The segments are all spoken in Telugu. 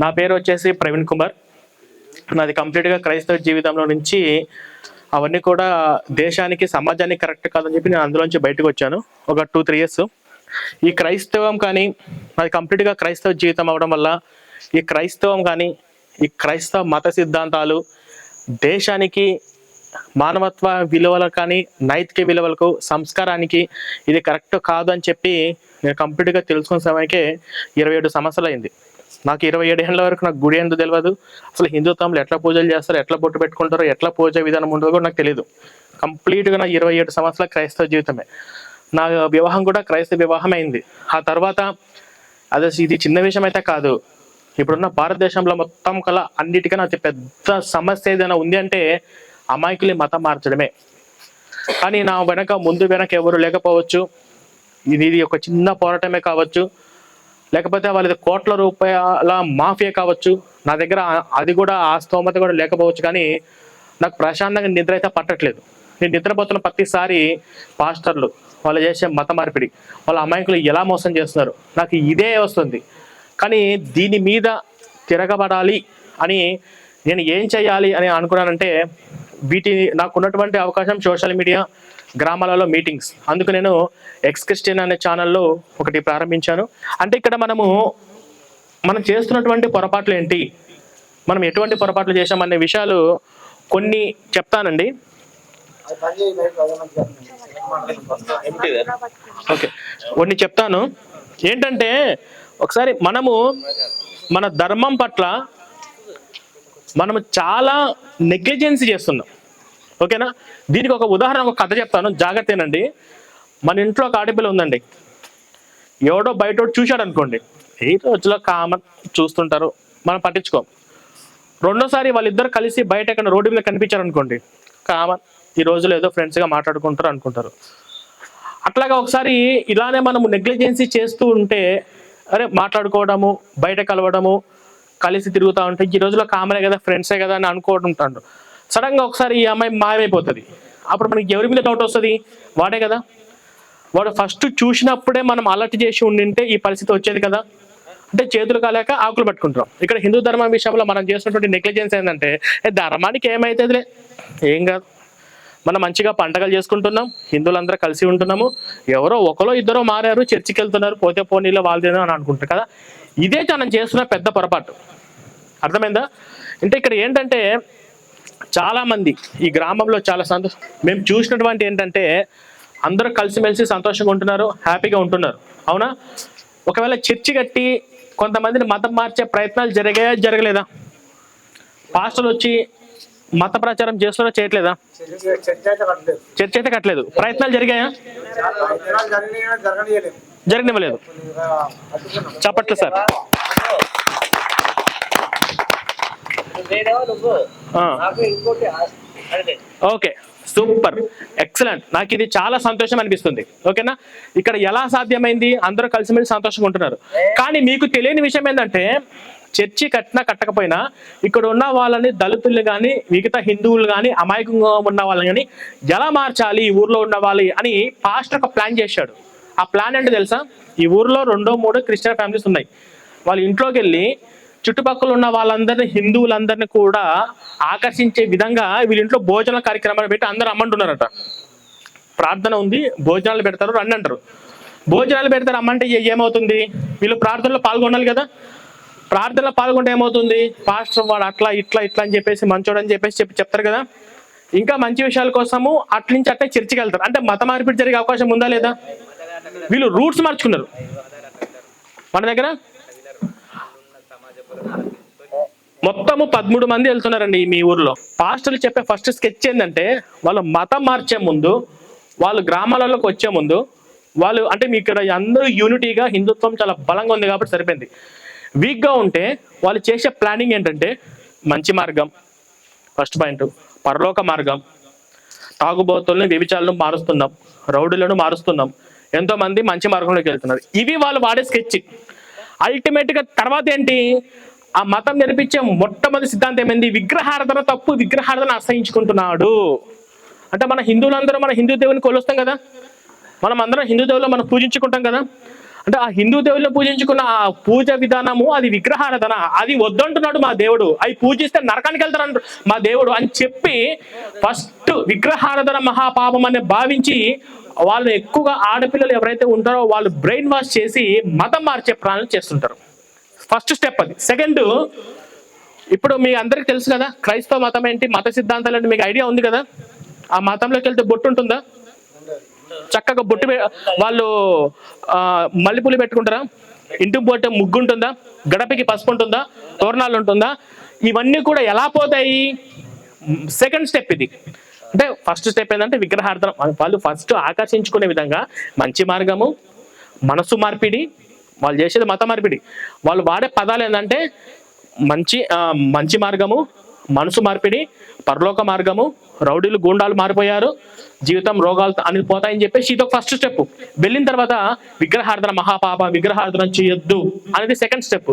నా పేరు వచ్చేసి ప్రవీణ్ కుమార్. నాది కంప్లీట్గా క్రైస్తవ జీవితంలో నుంచి అవన్నీ కూడా దేశానికి సమాజానికి కరెక్ట్ కాదని చెప్పి నేను అందులోంచి బయటకు వచ్చాను ఒక 2-3 ఇయర్స్. ఈ క్రైస్తవం కానీ నాది కంప్లీట్గా క్రైస్తవ జీవితం అవ్వడం వల్ల ఈ క్రైస్తవం కానీ ఈ క్రైస్తవ మత సిద్ధాంతాలు దేశానికి మానవత్వ విలువలకు కానీ నైతిక విలువలకు సంస్కారానికి ఇది కరెక్ట్ కాదు అని చెప్పి నేను కంప్లీట్గా తెలుసుకున్న సమయానికే 27 సంవత్సరాలు అయింది. నాకు 27 ఏళ్ళ వరకు నాకు గుడి ఎందుకు తెలియదు, అసలు హిందుత్వంలో ఎట్లా పూజలు చేస్తారో, ఎట్లా బొట్టు పెట్టుకుంటారో, ఎట్లా పూజ విధానం ఉండదో కూడా నాకు తెలియదు. కంప్లీట్గా నా 27 సంవత్సరాల క్రైస్తవ జీవితమే. నా వివాహం కూడా క్రైస్తవ వివాహం అయింది. ఆ తర్వాత అదే ఇది చిన్న విషయం అయితే కాదు. ఇప్పుడున్న భారతదేశంలో మొత్తం కల అన్నిటికన్నా అతి పెద్ద సమస్య ఏదైనా ఉంది అంటే అమాయకుల్ని మతం మార్చడమే. కానీ నా ముందు వెనక ఎవరు లేకపోవచ్చు, ఇది ఒక చిన్న పోరాటమే కావచ్చు, లేకపోతే వాళ్ళది కోట్ల రూపాయల మాఫియా కావచ్చు, నా దగ్గర అది కూడా ఆ స్తోమత కూడా లేకపోవచ్చు. కానీ నాకు ప్రశాంతంగా నిద్ర అయితే పట్టట్లేదు. నేను నిద్రపోతున్న ప్రతిసారి పాస్టర్లు వాళ్ళు చేసే మత మార్పిడి, వాళ్ళ అమాయకులు ఎలా మోసం చేస్తున్నారు, నాకు ఇదే వస్తుంది. కానీ దీని మీద తిరగబడాలి అని నేను ఏం చేయాలి అని అనుకున్నానంటే నాకున్నటువంటి అవకాశం సోషల్ మీడియా, గ్రామాలలో మీటింగ్స్. అందుకు నేను ఎక్స్ క్రిస్టియన్ అనే ఛానల్లో ఒకటి ప్రారంభించాను. అంటే ఇక్కడ మనం చేస్తున్నటువంటి పొరపాట్లు ఏంటి, మనం ఎటువంటి పొరపాట్లు చేశామనే విషయాలు కొన్ని చెప్తానండి. ఓకే, కొన్ని చెప్తాను. ఏంటంటే ఒకసారి మన ధర్మం పట్ల మనము చాలా నెగ్లిజెన్సీ చేస్తున్నాం. ఓకేనా? దీనికి ఒక ఉదాహరణ, ఒక కథ చెప్తాను, జాగ్రత్తేనండి. మన ఇంట్లో ఒక ఆడపిల్ల ఉందండి. ఎవడో బయట చూశాడు అనుకోండి, ఈ రోజులో కామన్, చూస్తుంటారు, మనం పట్టించుకోం. రెండోసారి వాళ్ళిద్దరు కలిసి బయట ఎక్కడ రోడ్డు మీద కనిపించారు అనుకోండి, కామన్, ఈ రోజులో ఏదో ఫ్రెండ్స్గా మాట్లాడుకుంటారు అనుకుంటారు. అట్లాగా ఒకసారి ఇలానే మనము నెగ్లిజెన్సీ చేస్తూ ఉంటే, అరే మాట్లాడుకోవడము, బయట కలవడము, కలిసి తిరుగుతూ ఉంటే ఈ రోజులో కామనే కదా, ఫ్రెండ్సే కదా అని అనుకుంటుంటాడు. సడన్గా ఒకసారి ఈ అమ్మాయి మాయమైపోతుంది. అప్పుడు మనకి ఎవరి మీద డౌట్ వస్తుంది? వాడే కదా. వాడు ఫస్ట్ చూసినప్పుడే మనం అలర్ట్ చేసి ఉండింటే ఈ పరిస్థితి వచ్చేది కదా. అంటే చేతులు కాలేక ఆకులు పట్టుకుంటాం. ఇక్కడ హిందూ ధర్మం విషయంలో మనం చేసినటువంటి నెగ్లిజెన్స్ ఏంటంటే, ధర్మానికి ఏమవుతుందిలే, ఏం కాదు, మనం మంచిగా పండగలు చేసుకుంటున్నాం, హిందువులందరూ కలిసి ఉంటున్నాము, ఎవరో ఒకరో ఇద్దరో మారారు, చర్చికి వెళ్తున్నారు, పోతే పోనీలో వాళ్ళదేనో అని అనుకుంటారు కదా. ఇదే మనం చేస్తున్న పెద్ద పొరపాటు. అర్థమైందా? అంటే ఇక్కడ ఏంటంటే చాలామంది ఈ గ్రామంలో చాలా మేము చూసినటువంటి ఏంటంటే అందరూ కలిసిమెలిసి సంతోషంగా ఉంటున్నారు, హ్యాపీగా ఉంటున్నారు. అవునా? ఒకవేళ చర్చి కట్టి కొంతమందిని మతం మార్చే ప్రయత్నాలు జరగలేదా? పాస్టర్లు వచ్చి మత ప్రచారం చేస్తున్నారా, చేయట్లేదా? చర్చ అయితే కట్టలేదు, ప్రయత్నాలు జరిగాయా? జరగనివ్వలేదు. చెప్పట్లే సార్. Okay, super, excellent. నాకు ఇది చాలా సంతోషం అనిపిస్తుంది. ఓకేనా? ఇక్కడ ఎలా సాధ్యమైంది? అందరూ కలిసిమెలిసి సంతోషంగా ఉంటున్నారు. కానీ మీకు తెలియని విషయం ఏంటంటే, చర్చి కట్టినా కట్టకపోయినా ఇక్కడ ఉన్న వాళ్ళని, దళితుల్ని కానీ మిగతా హిందువులు కానీ అమాయకంగా ఉన్న వాళ్ళని కానీ ఎలా మార్చాలి ఈ ఊర్లో ఉన్న వాళ్ళు అని పాస్టర్ ఒక ప్లాన్ చేశాడు. ఆ ప్లాన్ ఏంటో తెలుసా? ఈ ఊర్లో 2-3 క్రిస్టియన్ ఫ్యామిలీస్ ఉన్నాయి. వాళ్ళ ఇంట్లోకి వెళ్ళి చుట్టుపక్కల ఉన్న వాళ్ళందరినీ, హిందువులందరినీ కూడా ఆకర్షించే విధంగా వీళ్ళ ఇంట్లో భోజన కార్యక్రమాలు పెట్టి అందరూ అమ్మంటున్నారట. ప్రార్థన ఉంది, భోజనాలు పెడతారు, రండి అంటారు. భోజనాలు పెడతారు, అమ్మంటే ఏమవుతుంది? వీళ్ళు ప్రార్థనలో పాల్గొనాలి కదా. ప్రార్థనలో పాల్గొంటే ఏమవుతుంది? పాస్టర్ వాడు అట్లా ఇట్లా అని చెప్పేసి మంచోడని చెప్పేసి చెప్తారు కదా. ఇంకా మంచి విషయాల కోసము అట్నుంచి అట్లే చర్చికి వెళ్తారు. అంటే మత మార్పిడి జరిగే అవకాశం ఉందా లేదా? వీళ్ళు రూట్స్ మార్చుకున్నారు. మన దగ్గర మొత్తము 13 మంది వెళ్తున్నారండి మీ ఊర్లో. పాస్టర్లు చెప్పే ఫస్ట్ స్కెచ్ ఏంటంటే, వాళ్ళు మతం మార్చే ముందు, వాళ్ళు గ్రామాలలోకి వచ్చే ముందు, వాళ్ళు అంటే మీ ఇక్కడ అందరూ యూనిటీగా హిందుత్వం చాలా బలంగా ఉంది కాబట్టి సరిపోయింది. వీక్గా ఉంటే వాళ్ళు చేసే ప్లానింగ్ ఏంటంటే, మంచి మార్గం ఫస్ట్ పాయింట్, పరలోక మార్గం, తాగుబోతుల్ని, వ్యభిచారులను మారుస్తున్నాం, రౌడీలను మారుస్తున్నాం, ఎంతోమంది మంచి మార్గంలోకి వెళ్తున్నారు. ఇవి వాళ్ళు వాడే స్కెచ్. అల్టిమేట్గా తర్వాత ఏంటి? ఆ మతం నేర్పించే మొట్టమొదటి సిద్ధాంతం ఏమైంది? విగ్రహారాధన తప్పు, విగ్రహారాధన అసహించుకుంటున్నాడు. అంటే మన హిందువులందరూ మన హిందూ దేవుని కొలుస్తాం కదా, మనం అందరం హిందూ దేవుళ్ళు మనం పూజించుకుంటాం కదా. అంటే ఆ హిందూ దేవుళ్ళని పూజించుకున్న ఆ పూజ విధానము అది విగ్రహారాధన, అది వద్దంటున్నాడు మా దేవుడు, అవి పూజిస్తే నరకానికి వెళ్తారంటారు మా దేవుడు అని చెప్పి ఫస్ట్ విగ్రహారాధన మహాపాపం అని భావించి వాళ్ళు ఎక్కువగా ఆడపిల్లలు ఎవరైతే ఉంటారో వాళ్ళు బ్రెయిన్ వాష్ చేసి మతం మార్చే ప్రాణాలు చేస్తుంటారు. ఫస్ట్ స్టెప్ అది. సెకండ్, ఇప్పుడు మీ అందరికి తెలుసు కదా క్రైస్తవ మతం ఏంటి, మత సిద్ధాంతాలు అంటే మీకు ఐడియా ఉంది కదా. ఆ మతంలోకి వెళ్తే బొట్టు ఉంటుందా? చక్కగా బొట్టు వాళ్ళు మల్లెపూలు పెట్టుకుంటారా? ఇంటికి పోతే ముగ్గు ఉంటుందా? గడపకి పసుపు ఉంటుందా? తోరణాలు ఉంటుందా? ఇవన్నీ కూడా ఎలా పోతాయి? సెకండ్ స్టెప్ ఇది. అంటే ఫస్ట్ స్టెప్ ఏంటంటే విగ్రహార్థం. వాళ్ళు ఫస్ట్ ఆకర్షించుకునే విధంగా మంచి మార్గము, మనసు మార్పిడి, వాళ్ళు చేసేది మత మార్పిడి. వాళ్ళు వాడే పదాలు ఏంటంటే మంచి మార్గము, మనసు మార్పిడి, పరలోక మార్గము, రౌడీలు గూండాలు మారిపోయారు, జీవితం రోగాలు అని పోతాయని చెప్పేసి ఇది ఒక ఫస్ట్ స్టెప్. వెళ్ళిన తర్వాత విగ్రహార్థన మహాపాప, విగ్రహార్థన చేయొద్దు అనేది సెకండ్ స్టెప్.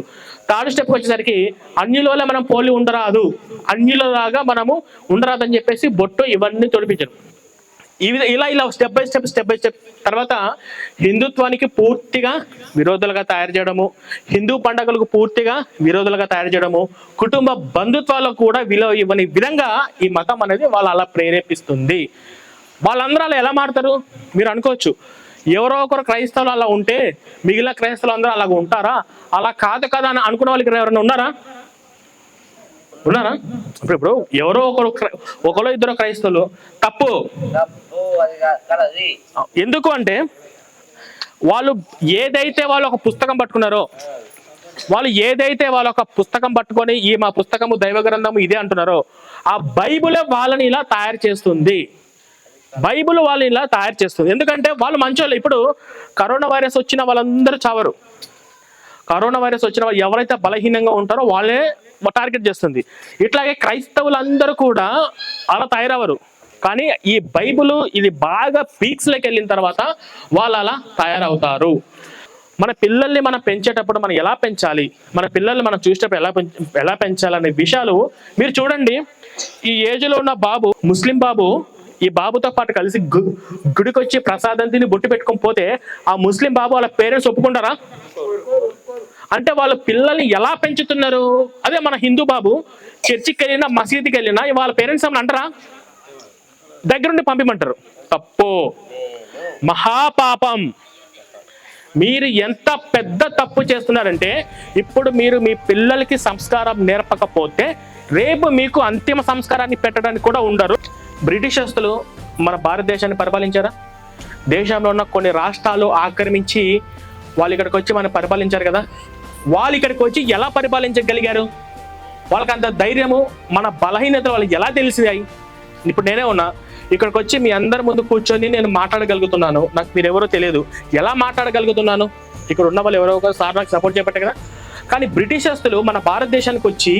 థర్డ్ స్టెప్ వచ్చేసరికి అన్యుల మనం పోలి ఉండరాదు, అన్యులలాగా మనము ఉండరాదని చెప్పేసి బొట్టు ఇవన్నీ తొడిపించరు. ఇలా స్టెప్ బై స్టెప్ తర్వాత హిందుత్వానికి పూర్తిగా విరోధులుగా తయారు చేయడము, హిందూ పండుగలకు పూర్తిగా విరోధులుగా తయారు చేయడము, కుటుంబ బంధుత్వాలకు కూడా విలువ ఇవ్వని విధంగా ఈ మతం అనేది వాళ్ళు అలా ప్రేరేపిస్తుంది. వాళ్ళందరూ అలా ఎలా మారుతారు మీరు అనుకోవచ్చు. ఎవరో ఒకరు క్రైస్తవులు అలా ఉంటే మిగిలిన క్రైస్తవులు అందరూ అలాగ ఉంటారా? అలా కాదు కదా అని అనుకునే వాళ్ళకి ఎవరైనా ఉన్నారా? ఇప్పుడు ఎవరో ఒకరు ఇద్దరు క్రైస్తవులు తప్పు. ఎందుకు అంటే వాళ్ళు ఏదైతే వాళ్ళు ఒక పుస్తకం పట్టుకున్నారో, వాళ్ళు ఏదైతే వాళ్ళ ఒక పుస్తకం పట్టుకొని ఈ మా పుస్తకము దైవ గ్రంథము ఇదే అంటున్నారో, ఆ బైబులే వాళ్ళని ఇలా తయారు చేస్తుంది. బైబుల్ వాళ్ళని ఇలా తయారు చేస్తుంది. ఎందుకంటే వాళ్ళు మంచోళ్ళు. ఇప్పుడు కరోనా వైరస్ వచ్చిన వాళ్ళందరూ చావరు. కరోనా వైరస్ వచ్చిన వాళ్ళు ఎవరైతే బలహీనంగా ఉంటారో వాళ్ళే టార్గెట్ చేస్తుంది. ఇట్లాగే క్రైస్తవులందరూ కూడా అలా తయారవరు. కానీ ఈ బైబుల్ ఇది బాగా పీక్స్లోకి వెళ్ళిన తర్వాత వాళ్ళు అలా తయారవుతారు. మన పిల్లల్ని మనం పెంచేటప్పుడు మనం ఎలా పెంచాలి, మన పిల్లల్ని మనం చూసేటప్పుడు ఎలా పెంచాలనే విషయాలు మీరు చూడండి. ఈ ఏజ్లో ఉన్న బాబు, ముస్లిం బాబు, ఈ బాబుతో పాటు కలిసి గుడికి వచ్చి ప్రసాదం తిని బొట్టు పెట్టుకొని పోతే ఆ ముస్లిం బాబు వాళ్ళ పేరెంట్స్ ఒప్పుకుంటారా? అంటే వాళ్ళ పిల్లల్ని ఎలా పెంచుతున్నారు? అదే మన హిందూ బాబు చర్చికి వెళ్ళినా మసీదుకి వెళ్ళినా వాళ్ళ పేరెంట్స్ ఏమన్నా అంటారా? దగ్గరుండి పంపిమంటారు. తప్పు, మహాపాపం. మీరు ఎంత పెద్ద తప్పు చేస్తున్నారంటే ఇప్పుడు మీరు మీ పిల్లలకి సంస్కారం నేర్పకపోతే రేపు మీకు అంతిమ సంస్కారాన్ని పెట్టడానికి కూడా ఉండరు. బ్రిటిషర్స్లు మన భారతదేశాన్ని పరిపాలించారా? దేశంలో ఉన్న కొన్ని రాష్ట్రాలు ఆక్రమించి వాళ్ళు ఇక్కడికి వచ్చి మనం పరిపాలించారు కదా. వాళ్ళు ఇక్కడికి వచ్చి ఎలా పరిపాలించగలిగారు? వాళ్ళకి అంత ధైర్యము, మన బలహీనతలు వాళ్ళకి ఎలా తెలిసినాయి? ఇప్పుడు నేనే ఉన్నా, ఇక్కడికి వచ్చి మీ అందరి ముందు కూర్చొని నేను మాట్లాడగలుగుతున్నాను. నాకు మీరు ఎవరో తెలియదు, ఎలా మాట్లాడగలుగుతున్నాను? ఇక్కడ ఉన్న వాళ్ళు ఎవరో ఒకరు సార్ నాకు సపోర్ట్ చేయబట్టే కదా. కానీ బ్రిటిషర్స్లు మన భారతదేశానికి వచ్చి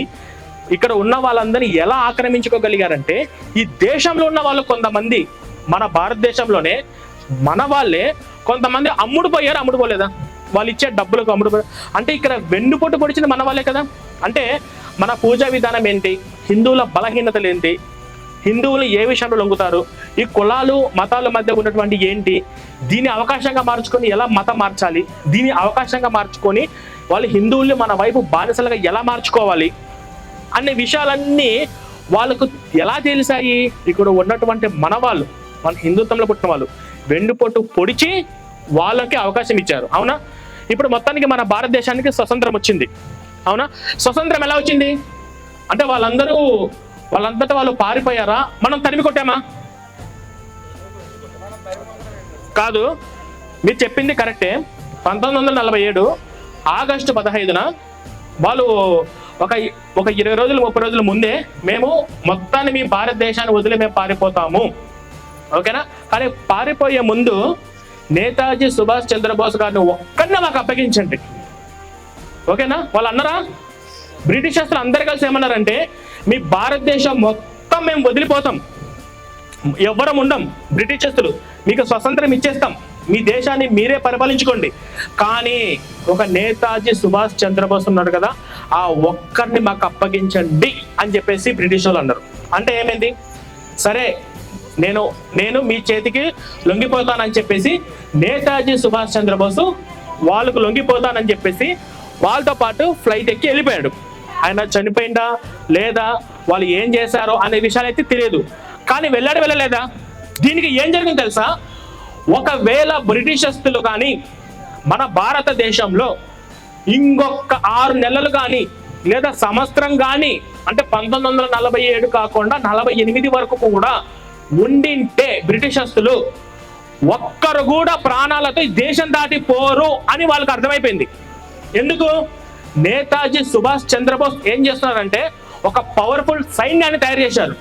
ఇక్కడ ఉన్న వాళ్ళందరినీ ఎలా ఆక్రమించుకోగలిగారంటే ఈ దేశంలో ఉన్న వాళ్ళు కొంతమంది, మన భారతదేశంలోనే మన వాళ్ళే కొంతమంది అమ్ముడుపోలేదా? వాళ్ళు ఇచ్చే డబ్బులకు అమ్ముడుపోయారు. అంటే ఇక్కడ వెన్నుపోటు పొడిచింది మన వాళ్ళే కదా. అంటే మన పూజా విధానం ఏంటి, హిందువుల బలహీనతలు ఏంటి, హిందువులు ఏ విషయంలో లొంగుతారు, ఈ కులాలు మతాల మధ్య ఉన్నటువంటి ఏంటి, దీన్ని అవకాశంగా మార్చుకొని ఎలా మతం మార్చాలి, దీన్ని అవకాశంగా మార్చుకొని వాళ్ళు హిందువుల్ని మన వైపు బానిసలుగా ఎలా మార్చుకోవాలి అనే విషయాలన్నీ వాళ్ళకు ఎలా తెలిసాయి? ఇక్కడ ఉన్నటువంటి మన వాళ్ళు, మన హిందుత్వంలో పుట్టిన వాళ్ళు వెన్నుపోటు పొడిచి వాళ్ళకి అవకాశం ఇచ్చారు. అవునా? ఇప్పుడు మొత్తానికి మన భారతదేశానికి స్వతంత్రం వచ్చింది. అవునా? స్వతంత్రం ఎలా వచ్చింది అంటే వాళ్ళంతటా వాళ్ళు పారిపోయారా? మనం తరిమి కొట్టామా? కాదు, మీరు చెప్పింది కరెక్టే. 1947 ఆగస్టు 15న వాళ్ళు ఒక 20 రోజులు 30 రోజుల ముందే మేము మొత్తాన్ని మీ భారతదేశాన్ని వదిలి మేము పారిపోతాము, ఓకేనా? కానీ పారిపోయే ముందు నేతాజీ సుభాష్ చంద్రబోస్ గారిని ఒక్కరినే మాకు అప్పగించండి, ఓకేనా? వాళ్ళు అన్నారా? బ్రిటిషర్స్ అందరు కలిసి ఏమన్నారంటే మీ భారతదేశం మొత్తం మేము వదిలిపోతాం, ఎవ్వరం ఉండం, బ్రిటిషర్స్లు మీకు స్వతంత్రం ఇచ్చేస్తాం, మీ దేశాన్ని మీరే పరిపాలించుకోండి, కానీ ఒక నేతాజీ సుభాష్ చంద్రబోస్ ఉన్నాడు కదా, ఆ ఒక్కరిని మాకు అప్పగించండి అని చెప్పేసి బ్రిటిష్ వాళ్ళు అన్నారు. అంటే ఏమైంది? సరే నేను మీ చేతికి లొంగిపోతానని చెప్పేసి నేతాజీ సుభాష్ చంద్రబోసు వాళ్ళకు లొంగిపోతానని చెప్పేసి వాళ్ళతో పాటు ఫ్లైట్ ఎక్కి వెళ్ళిపోయాడు. ఆయన చనిపోయిందా లేదా, వాళ్ళు ఏం చేశారో అనే విషయాలు అయితే తెలియదు. కానీ వెళ్ళలేదా? దీనికి ఏం జరిగింది తెలుసా? ఒకవేళ బ్రిటిషస్తులు కానీ మన భారతదేశంలో ఇంకొక 6 నెలలు కానీ లేదా సంవత్సరం కానీ, అంటే 1947 కాకుండా 48 వరకు కూడా ఉండింటే బ్రిటిషస్తులు ఒక్కరు కూడా ప్రాణాలతో ఈ దేశం దాటి పోరు అని వాళ్ళకి అర్థమైపోయింది. ఎందుకు? నేతాజీ సుభాష్ చంద్రబోస్ ఏం చేస్తున్నారంటే ఒక పవర్ఫుల్ సైన్యాన్ని తయారు చేశారు.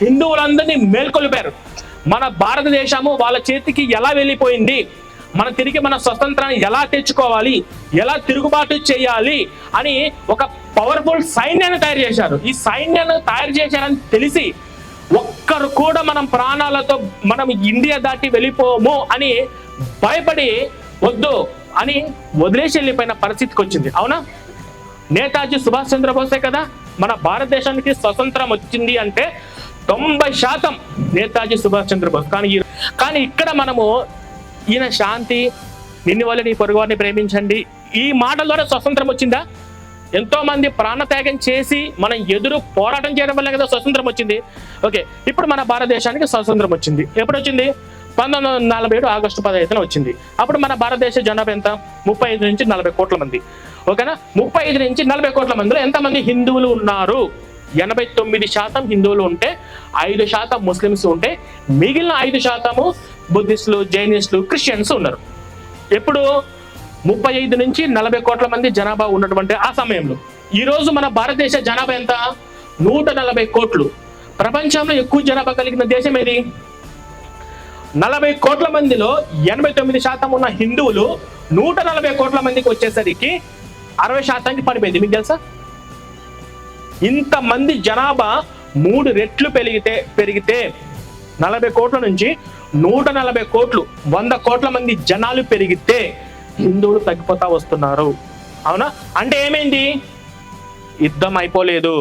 హిందువులందరినీ మేల్కొల్పారు. మన భారతదేశము వాళ్ళ చేతికి ఎలా వెళ్ళిపోయింది, మనం తిరిగి మన స్వతంత్రాన్ని ఎలా తెచ్చుకోవాలి, ఎలా తిరుగుబాటు చేయాలి అని ఒక పవర్ఫుల్ సైన్యాన్ని తయారు చేశారు. ఈ సైన్యాన్ని తయారు చేశారని తెలిసి ఒక్కరు కూడా మనం ప్రాణాలతో మనం ఇండియా దాటి వెళ్ళిపోము అని భయపడి వద్దు అని వదిలేసి వెళ్ళిపోయిన పరిస్థితికి వచ్చింది. అవునా? నేతాజీ సుభాష్ చంద్రబోసే కదా మన భారతదేశానికి స్వతంత్రం వచ్చింది అంటే 90% నేతాజీ సుభాష్ చంద్రబోస్. కానీ ఇక్కడ మనము ఈయన శాంతి, నిన్ను వల్ల నీ పొరుగువారిని ప్రేమించండి, ఈ మాటల ద్వారా స్వతంత్రం వచ్చిందా? ఎంతో మంది ప్రాణత్యాగం చేసి మనం ఎదురు పోరాటం చేయడం వల్ల కదా స్వతంత్రం వచ్చింది. ఓకే, ఇప్పుడు మన భారతదేశానికి స్వతంత్రం వచ్చింది. ఎప్పుడు వచ్చింది? 1947 ఆగస్టు 15న వచ్చింది. అప్పుడు మన భారతదేశ జనాభా ఎంత? 35 నుంచి 40 కోట్ల మంది. ఓకేనా? 35 నుంచి 40 కోట్ల మందిలో ఎంతమంది హిందువులు ఉన్నారు? 89% హిందువులు ఉంటే 5% ముస్లిమ్స్ ఉంటే మిగిలిన 5% బుద్ధిస్టులు, జైనిస్టులు, క్రిస్టియన్స్ ఉన్నారు. ఎప్పుడు? 35 నుంచి 40 కోట్ల మంది జనాభా ఉన్నటువంటి ఆ సమయంలో. ఈరోజు మన భారతదేశ జనాభా ఎంత? 140 కోట్లు. ప్రపంచంలో ఎక్కువ జనాభా కలిగిన దేశం ఏది? 40 కోట్ల మందిలో 89% ఉన్న హిందువులు 140 కోట్ల మందికి వచ్చేసరికి 60%కి పడిపోయింది. మీకు తెలుసా? ఇంతమంది జనాభా 3 రెట్లు పెరిగితే 40 కోట్ల నుంచి 140 కోట్లు, 100 కోట్ల మంది జనాలు పెరిగితే హిందువులు తగ్గిపోతా వస్తున్నారు. అవునా? అంటే ఏమైంది? యుద్ధం అయిపోలేదు,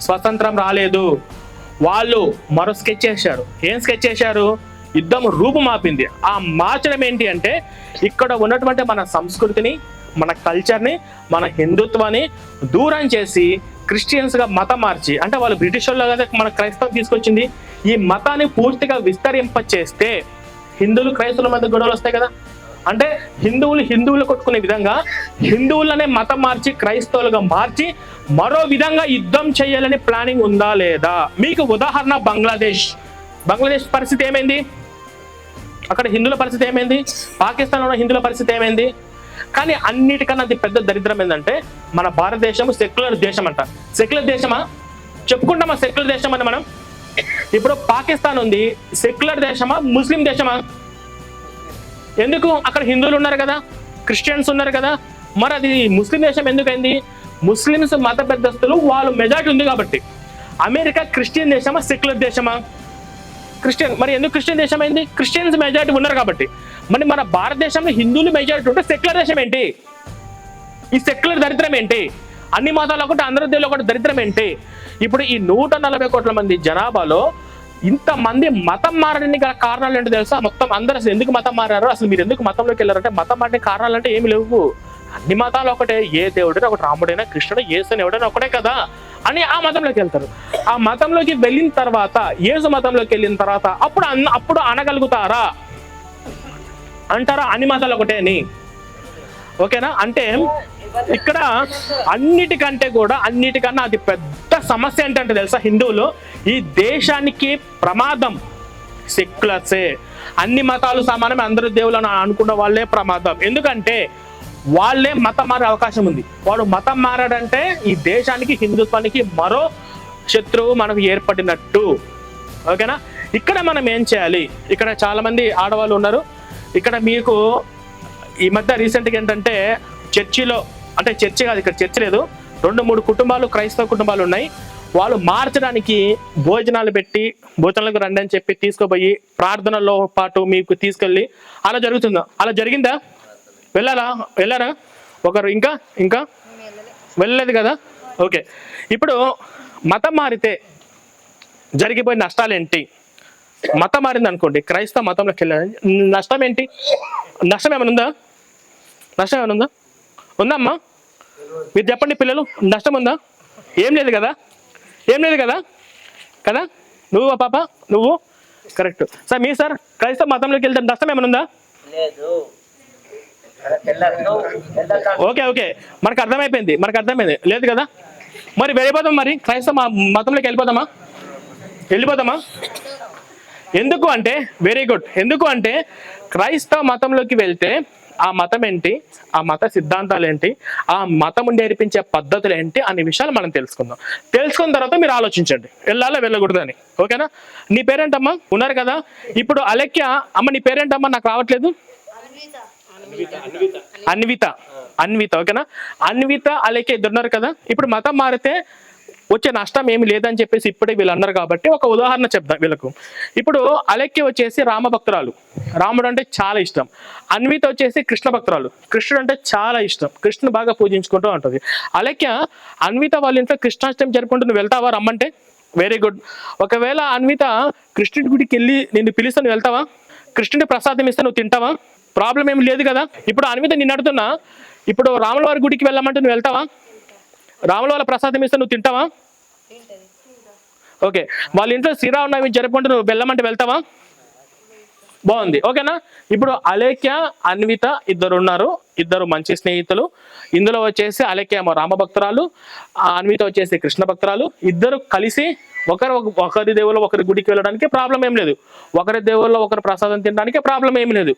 స్వతంత్రం రాలేదు. వాళ్ళు మరో స్కెచ్ చేశారు. ఏం స్కెచ్ చేశారు? యుద్ధం రూపుమాపింది. ఆ మార్చడం ఏంటి అంటే ఇక్కడ ఉన్నటువంటి మన సంస్కృతిని, మన కల్చర్ని, మన హిందుత్వాన్ని దూరం చేసి క్రిస్టియన్స్ గా మతం మార్చి, అంటే వాళ్ళు బ్రిటిష్ వాళ్ళు కదా మన క్రైస్తవం తీసుకొచ్చింది, ఈ మతాన్ని పూర్తిగా విస్తరింప చేస్తే హిందువులు క్రైస్తవుల మధ్య గొడవలు వస్తాయి కదా. అంటే హిందువులు కొట్టుకునే విధంగా హిందువులనే మతం మార్చి క్రైస్తవులుగా మార్చి మరో విధంగా యుద్ధం చేయాలని ప్లానింగ్ ఉందా లేదా? మీకు ఉదాహరణ బంగ్లాదేశ్ పరిస్థితి ఏమైంది? అక్కడ హిందువుల పరిస్థితి ఏమైంది? పాకిస్తాన్లో ఉన్న హిందువుల పరిస్థితి ఏమైంది? కానీ అన్నిటికన్నా అది పెద్ద దరిద్రం ఏంటంటే మన భారతదేశం సెక్యులర్ దేశం అంట. సెక్యులర్ దేశమా? చెప్పుకుంటామా సెక్యులర్ దేశం అని మనం? ఇప్పుడు పాకిస్తాన్ ఉంది, సెక్యులర్ దేశమా ముస్లిం దేశమా? ఎందుకు? అక్కడ హిందువులు ఉన్నారు కదా, క్రిస్టియన్స్ ఉన్నారు కదా. మరి అది ముస్లిం దేశం ఎందుకైంది? ముస్లిమ్స్ మత పెద్దస్తులు వాళ్ళు మెజారిటీ ఉంది కాబట్టి. అమెరికా క్రిస్టియన్ దేశమా సెక్యులర్ దేశమా? క్రిస్టియన్. మరి ఎందుకు క్రిస్టియన్ దేశం అయింది? క్రిస్టియన్స్ మెజారిటీ ఉన్నారు కాబట్టి. మరి మన భారతదేశంలో హిందువులు మెజారిటీ ఉంటే సెక్యులర్ దేశం ఏంటి? ఈ సెక్యులర్ దరిద్రం ఏంటి? అన్ని మతాలు ఒకటి, అందరి దేవులు ఒకటి దరిద్రం ఏంటి? ఇప్పుడు ఈ 140 కోట్ల మంది జనాభాలో ఇంతమంది మతం మారడానికి గల కారణాలు ఏంటో తెలుసా? మొత్తం అందరూ అసలు ఎందుకు మతం మారారు, అసలు మీరు ఎందుకు మతంలోకి వెళ్ళారంటే మతం మారే కారణాలు అంటే ఏమి లేవు. అన్ని మతాలు ఒకటే, ఏ దేవుడైనా ఒకటి, రాముడైనా కృష్ణుడు యేసు ఎవడైనా ఒకటే కదా అని ఆ మతంలోకి వెళ్తారు. ఆ మతంలోకి వెళ్ళిన తర్వాత, యేసు మతంలోకి వెళ్ళిన తర్వాత అప్పుడు అనగలుగుతారా అంటారా అన్ని మతాలు ఒకటే అని? ఓకేనా? అంటే ఇక్కడ అన్నిటికన్నా అది పెద్ద సమస్య ఏంటంటే తెలుసా? హిందువులు ఈ దేశానికి ప్రమాదం సెక్యులర్సే. అన్ని మతాలు సమానమే, అందరు దేవులను అనుకున్న వాళ్ళే ప్రమాదం. ఎందుకంటే వాళ్ళే మతం మారే అవకాశం ఉంది. వాడు మతం మారాడంటే ఈ దేశానికి, హిందుత్వానికి మరో శత్రువు మనకు ఏర్పడినట్టు. ఓకేనా? ఇక్కడ మనం ఏం చేయాలి? ఇక్కడ చాలా మంది ఆడవాళ్ళు ఉన్నారు. ఇక్కడ మీకు ఈ మధ్య రీసెంట్గా ఏంటంటే చర్చిలో, అంటే చర్చి కాదు, ఇక్కడ చర్చి లేదు, 2-3 కుటుంబాలు, క్రైస్తవ కుటుంబాలు ఉన్నాయి. వాళ్ళు మార్చడానికి భోజనాలు పెట్టి భోజనాలకు రండి అని చెప్పి తీసుకుపోయి ప్రార్థనలో పాటు మీకు తీసుకెళ్ళి అలా జరుగుతుందా? అలా జరిగిందా? వెళ్ళారా ఒకరు? ఇంకా వెళ్ళలేదు కదా. ఓకే, ఇప్పుడు మతం మారితే జరిగిపోయిన నష్టాలు ఏంటి? మతం మారింది అనుకోండి, క్రైస్తవ మతంలోకి వెళ్ళాలి, నష్టం ఏంటి? నష్టం ఏమైనా ఉందా? నష్టం ఏమైనా ఉందా? ఉందమ్మా? మీరు చెప్పండి పిల్లలు, నష్టం ఉందా? ఏం లేదు కదా, ఏం లేదు కదా కదా. నువ్వు పాప, నువ్వు కరెక్ట్. సార్ మీ సార్ క్రైస్తవ మతంలోకి వెళ్తే నష్టం ఏమైనా ఉందా? ఓకే ఓకే, మనకు అర్థమైంది లేదు కదా. మరి వెళ్ళిపోదాం, మరి క్రైస్తవ మతంలోకి వెళ్ళిపోదామా? ఎందుకు అంటే వెరీ గుడ్. ఎందుకు అంటే క్రైస్తవ మతంలోకి వెళ్తే ఆ మతం ఏంటి, ఆ మత సిద్ధాంతాలు ఏంటి, ఆ మతం నేర్పించే పద్ధతులు ఏంటి అనే విషయాలు మనం తెలుసుకున్న తర్వాత మీరు ఆలోచించండి వెళ్ళాలా వెళ్ళకూడదని. ఓకేనా? నీ పేరేంటమ్మా? ఉన్నారు కదా. ఇప్పుడు అలెక్య అమ్మ, నీ పేరేంటమ్మా? నాకు రావట్లేదు. అన్విత. ఓకేనా? అన్విత, అలెక్య ఇద్దరున్నారు కదా. ఇప్పుడు మతం మారితే వచ్చే నష్టం ఏమి లేదని చెప్పేసి ఇప్పుడే వీళ్ళు అన్నారు కాబట్టి ఒక ఉదాహరణ చెప్తాం వీళ్ళకు. ఇప్పుడు అలెక్య వచ్చేసి రామభక్తురాలు, రాముడు అంటే చాలా ఇష్టం. అన్విత వచ్చేసి కృష్ణ భక్తురాలు, కృష్ణుడు అంటే చాలా ఇష్టం, కృష్ణుని బాగా పూజించుకుంటూ ఉంటుంది. అలెక్య అన్విత వాళ్ళ ఇంట్లో కృష్ణాష్టమి జరుపుకుంటూ నువ్వు వెళ్తావా? రమ్మంటే వెరీ గుడ్. ఒకవేళ అన్విత కృష్ణుడి గుడికి వెళ్ళి నిన్ను పిలిస్తే నువ్వు వెళ్తావా? కృష్ణుడి ప్రసాదం ఇస్తే నువ్వు తింటావా? ప్రాబ్లం ఏమి లేదు కదా. ఇప్పుడు అన్విత నిన్ను అడుగుతున్నా, ఇప్పుడు రాముల వారి గుడికి వెళ్ళమంటే నువ్వు వెళ్తావా? రాముల వాళ్ళ ప్రసాదం ఇస్తే నువ్వు తింటావా? ఓకే. వాళ్ళ ఇంట్లో శ్రీరామనవమి జరుపుకుంటూ నువ్వు వెళ్ళమంటే వెళ్తావా? బాగుంది. ఓకేనా? ఇప్పుడు అలేఖ్య, అన్విత ఇద్దరు ఉన్నారు, ఇద్దరు మంచి స్నేహితులు. ఇందులో వచ్చేసి అలేఖ్య ఏమో రామభక్తురాలు, అన్విత వచ్చేసి కృష్ణ భక్తురాలు. ఇద్దరు కలిసి ఒకరి దేవుల్లో ఒకరి గుడికి వెళ్ళడానికి ప్రాబ్లం ఏం లేదు, ఒకరి దేవుల్లో ఒకరి ప్రసాదం తినడానికి ప్రాబ్లం ఏం లేదు,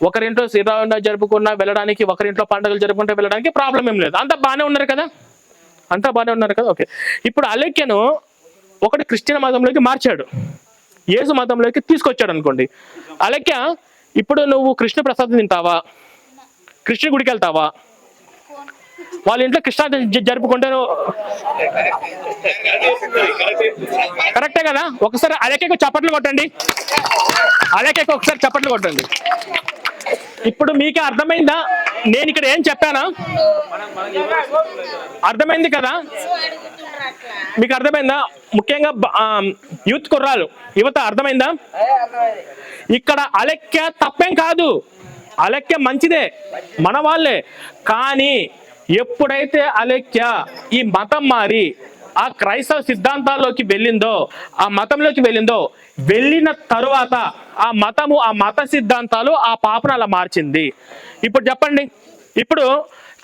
ఒకరింట్లో శ్రీరామనవమి జరుపుకున్నా వెళ్ళడానికి, ఒకరింట్లో పండుగలు జరుపుకుంటే వెళ్ళడానికి ప్రాబ్లం ఏం లేదు. అంతా బాగానే ఉన్నారు కదా. ఓకే. ఇప్పుడు అలేఖ్యను ఒకటి క్రిస్టియన్ మతంలోకి మార్చాడు, యేసు మతంలోకి తీసుకొచ్చాడు అనుకోండి. అలెక్య, ఇప్పుడు నువ్వు కృష్ణ ప్రసాదం తింటావా? కృష్ణ గుడికి వెళ్తావా? వాళ్ళ ఇంట్లో కృష్ణ జరుపుకుంటే కరెక్టే కదా. ఒకసారి అలెక్యకు చప్పట్లు కొట్టండి. ఇప్పుడు మీకే అర్థమైందా నేను ఇక్కడ ఏం చెప్పానా? అర్థమైంది కదా. మీకు అర్థమైందా? ముఖ్యంగా యూత్ కుర్రాలు, యువత అర్థమైందా? ఇక్కడ అలెక్య తప్పేం కాదు, అలెక్య మంచిదే, మన వాళ్ళే. కానీ ఎప్పుడైతే అలెక్య ఈ మతం మారి ఆ క్రైస్తవ సిద్ధాంతాల్లోకి వెళ్ళిందో, ఆ మతంలోకి వెళ్ళిన తరువాత ఆ మతము, ఆ మత సిద్ధాంతాలు ఆ పాపను అలా మార్చింది. ఇప్పుడు చెప్పండి, ఇప్పుడు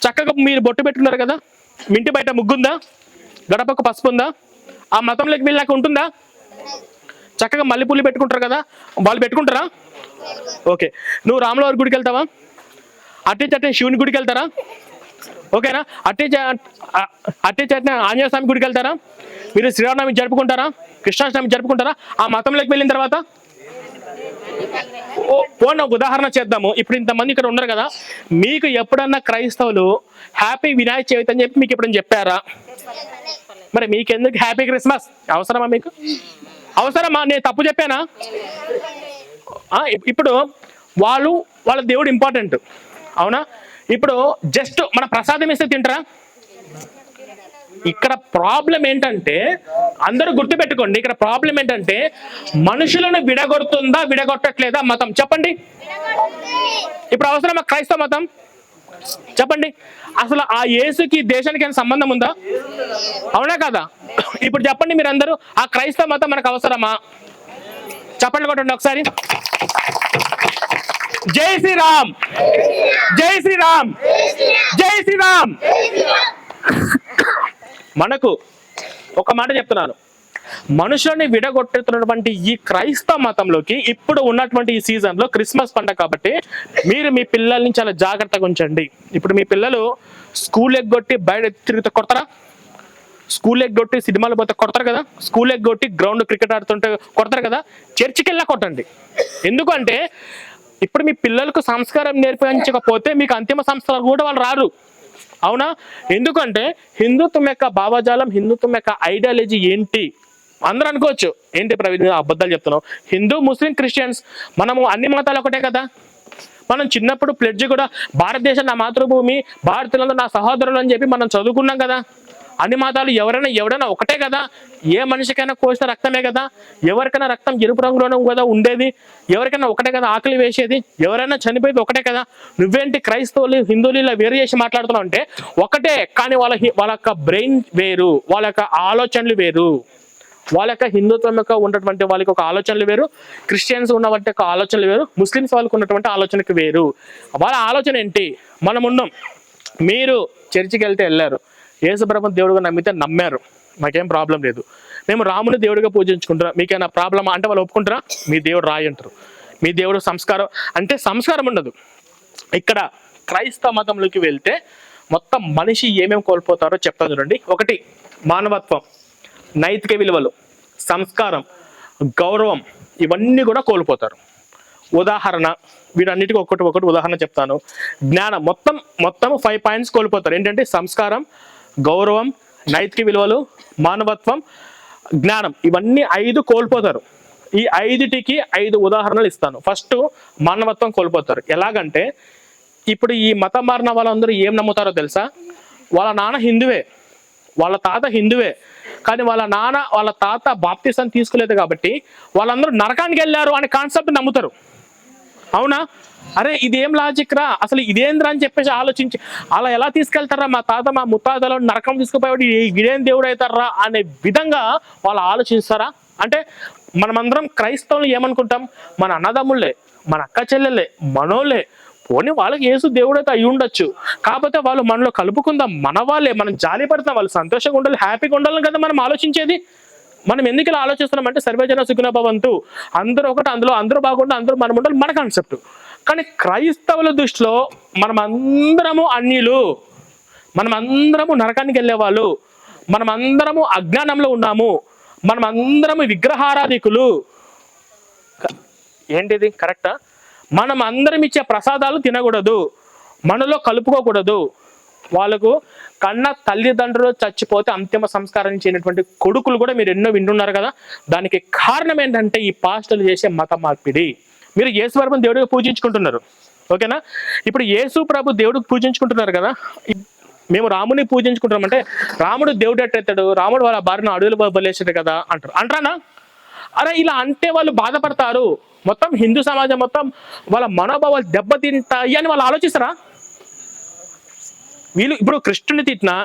చక్కగా మీరు బొట్టు పెట్టుకున్నారు కదా, మీ ఇంటి బయట ముగ్గుందా, గడపకు పసుపు ఉందా? ఆ మతంలోకి వెళ్ళాక ఉంటుందా? చక్కగా మల్లెపూలు పెట్టుకుంటారు కదా, వాళ్ళు పెట్టుకుంటారా? ఓకే. నువ్వు రాముల వారి గుడికి వెళ్తావా? అట్టే శివుని గుడికి వెళ్తారా? ఓకేనా? అట్టే ఆంజనేయ స్వామి గుడికి వెళ్తారా? మీరు శ్రీరామనవమి జరుపుకుంటారా? కృష్ణాష్టమి జరుపుకుంటారా? ఆ మతంలోకి వెళ్ళిన తర్వాత పోనీ ఒక ఉదాహరణ చేద్దాము. ఇప్పుడు ఇంతమంది ఇక్కడ ఉన్నారు కదా, మీకు ఎప్పుడన్నా క్రైస్తవులు హ్యాపీ వినాయక చవితి అని చెప్పి మీకు ఎప్పుడైనా చెప్పారా? మరి మీకెందుకు హ్యాపీ క్రిస్మస్? అవసరమా మీకు? అవసరమా? నేను తప్పు చెప్పానా? ఇప్పుడు వాళ్ళ దేవుడు ఇంపార్టెంట్, అవునా? ఇప్పుడు జస్ట్ మన ప్రసాదం ఇస్తే తింటారా? ఇక్కడ ప్రాబ్లం ఏంటంటే, అందరూ గుర్తుపెట్టుకోండి, ఇక్కడ ప్రాబ్లం ఏంటంటే మనుషులను విడగొడుతుందా విడగొట్టట్లేదా మతం? చెప్పండి. ఇప్పుడు అవసరమా క్రైస్తవ మతం? చెప్పండి. అసలు ఆ యేసుకి దేశానికి ఏమైనా సంబంధం ఉందా? అవునా కదా? ఇప్పుడు చెప్పండి మీరందరూ, ఆ క్రైస్తవ మతం మనకు అవసరమా? చెప్పండి కొట్టండి ఒకసారి. జై శ్రీరామ్, జై శ్రీరామ్, జై శ్రీరామ్. మనకు ఒక మాట చెప్తున్నాను, మనుషులని విడగొట్టుతున్నటువంటి ఈ క్రైస్తవ మతంలోకి ఇప్పుడు ఉన్నటువంటి ఈ సీజన్లో క్రిస్మస్ పండుగ కాబట్టి మీరు మీ పిల్లల్ని చాలా జాగ్రత్తగా ఉంచండి. ఇప్పుడు మీ పిల్లలు స్కూల్ ఎగ్గొట్టి బయట తిరిగితే కొడతారా? స్కూల్ ఎగ్గొట్టి సినిమాలు పోతే కొడతారు కదా, స్కూల్ ఎగ్గొట్టి గ్రౌండ్ క్రికెట్ ఆడుతుంటే కొడతారు కదా, చర్చికి వెళ్ళా కొట్టండి. ఎందుకంటే ఇప్పుడు మీ పిల్లలకు సంస్కారం నేర్పించకపోతే మీకు అంతిమ సంస్కారం కూడా వాళ్ళు రారు, అవునా? ఎందుకంటే హిందుత్వం యొక్క భావజాలం, హిందుత్వం యొక్క ఐడియాలజీ ఏంటి? అందరూ అనుకోవచ్చు, ఏంటి ప్రవీణ్ అబద్ధాలు చెప్తున్నావు? హిందూ, ముస్లిం, క్రిస్టియన్స్, మనము అన్ని మతాలు ఒకటే కదా. మనం చిన్నప్పుడు ప్లెడ్జ్ కూడా భారతదేశం నా మాతృభూమి, భారతీయులందరూ నా సహోదరులు అని చెప్పి మనం చదువుకున్నాం కదా. అన్ని మతాలు ఎవరైనా ఒకటే కదా, ఏ మనిషికైనా కోసిన రక్తమే కదా, ఎవరికైనా రక్తం ఎరుపు రంగులోనే కదా ఉండేది, ఎవరికైనా ఒకటే కదా ఆకలి వేసేది, ఎవరైనా చనిపోయేది ఒకటే కదా. నువ్వేంటి క్రైస్తవులు హిందువులు ఇలా వేరు చేసి మాట్లాడుతున్నావు అంటే ఒకటే, కానీ వాళ్ళ యొక్క బ్రెయిన్ వేరు, వాళ్ళ యొక్క ఆలోచనలు వేరు, వాళ్ళ యొక్క హిందుత్వం యొక్క ఉన్నటువంటి వాళ్ళకి ఒక ఆలోచనలు వేరు, క్రిస్టియన్స్ ఉన్నటువంటి ఒక ఆలోచనలు వేరు, ముస్లిమ్స్ వాళ్ళకు ఉన్నటువంటి ఆలోచనకి వేరు. వాళ్ళ ఆలోచన ఏంటి? మనం ఉన్నాం, మీరు చర్చికి వెళ్తే వెళ్ళారు, యేసుప్రభుని దేవుడుగా నమ్మితే నమ్మారు, మాకేం ప్రాబ్లం లేదు. మేము రాముని దేవుడిగా పూజించుకుంటారా, మీకేమైనా ప్రాబ్లమా అంటే వాళ్ళు ఒప్పుకుంటారా? మీ దేవుడు రాయి అంటారు, మీ దేవుడు సంస్కారం అంటే సంస్కారం ఉండదు. ఇక్కడ క్రైస్తవ మతంలోకి వెళ్తే మొత్తం మనిషి ఏమేమి కోల్పోతారో చెప్తాను చూడండి. ఒకటి, మానవత్వం, నైతిక విలువలు, సంస్కారం, గౌరవం, ఇవన్నీ కూడా కోల్పోతారు. ఉదాహరణ, వీటన్నిటికీ ఒకటి ఉదాహరణ చెప్తాను. జ్ఞానం, మొత్తం 5 పాయింట్స్ కోల్పోతారు. ఏంటంటే సంస్కారం, గౌరవం, నైతిక విలువలు, మానవత్వం, జ్ఞానం, ఇవన్నీ 5 కోల్పోతారు. ఈ 5టికి 5 ఉదాహరణలు ఇస్తాను. ఫస్ట్, మానవత్వం కోల్పోతారు. ఎలాగంటే ఇప్పుడు ఈ మతం మారిన వాళ్ళందరూ ఏం నమ్ముతారో తెలుసా? వాళ్ళ నాన్న హిందువే, వాళ్ళ తాత హిందువే, కానీ వాళ్ళ తాత బాప్తిసం తీసుకోలేదు కాబట్టి వాళ్ళందరూ నరకానికి వెళ్ళారు అనే కాన్సెప్ట్ నమ్ముతారు. అవునా? అరే ఇదేం లాజిక్ రా, అసలు ఇదేంద్రా అని చెప్పేసి ఆలోచించి, అలా ఎలా తీసుకెళ్తారా, మా తాత మా ముత్తాతలో నరకం తీసుకుపోయాడు, ఇదేం దేవుడు అవుతారా అనే విధంగా వాళ్ళు ఆలోచిస్తారా? అంటే మనమందరం క్రైస్తవులు ఏమనుకుంటాం? మన అన్నదమ్ముళ్ళే, మన అక్క చెల్లెలే, మనోళ్ళే, పోనీ వాళ్ళకి యేసు దేవుడు అయితే అయి ఉండొచ్చు, కాకపోతే వాళ్ళు మనలో కలుపుకుందాం, మన వాళ్ళే, మనం జాలి పడతాం, వాళ్ళు సంతోషంగా ఉండాలి, హ్యాపీగా ఉండాలని కదా మనం ఆలోచించేది. మనం ఎందుకు ఇలా ఆలోచిస్తున్నాం అంటే సర్వేజన సుఖినో భవంతు, అందరూ ఒకటి, అందులో అందరూ బాగుండాలి, అందరూ మనం ఉండాలి, మన కాన్సెప్ట్. కానీ క్రైస్తవుల దృష్టిలో మనమందరము అన్యులు, మనమందరము నరకానికి వెళ్ళేవాళ్ళు, మనమందరము అజ్ఞానంలో ఉన్నాము, మనమందరము విగ్రహారాధికులు. ఏంటిది కరెక్టా? మనం అందరం ఇచ్చే ప్రసాదాలు తినకూడదు, మనలో కలుపుకోకూడదు. వాళ్ళకు కన్న తల్లిదండ్రులు చచ్చిపోతే అంతిమ సంస్కారం చేయనటువంటి కొడుకులు కూడా మీరు ఎన్నో వింటున్నారు కదా. దానికి కారణం ఏంటంటే ఈ పాస్టర్లు చేసే మత మార్పిడి. మీరు యేసు ప్రభుని దేవుడిగా పూజించుకుంటున్నారు, ఓకేనా? ఇప్పుడు యేసు ప్రభు దేవుడికి పూజించుకుంటున్నారు కదా, మేము రాముని పూజించుకుంటున్నాం అంటే రాముడు దేవుడు ఎట్టేస్తాడు, రాముడు వాళ్ళ భార్యను అడవులు బలేసాడు కదా అంటారా? అరే ఇలా అంటే వాళ్ళు బాధపడతారు, మొత్తం హిందూ సమాజం మొత్తం వాళ్ళ మనోభావాలు దెబ్బతింటాయి అని వాళ్ళు ఆలోచిస్తారా? వీళ్ళు ఇప్పుడు కృష్ణుని తిట్టినా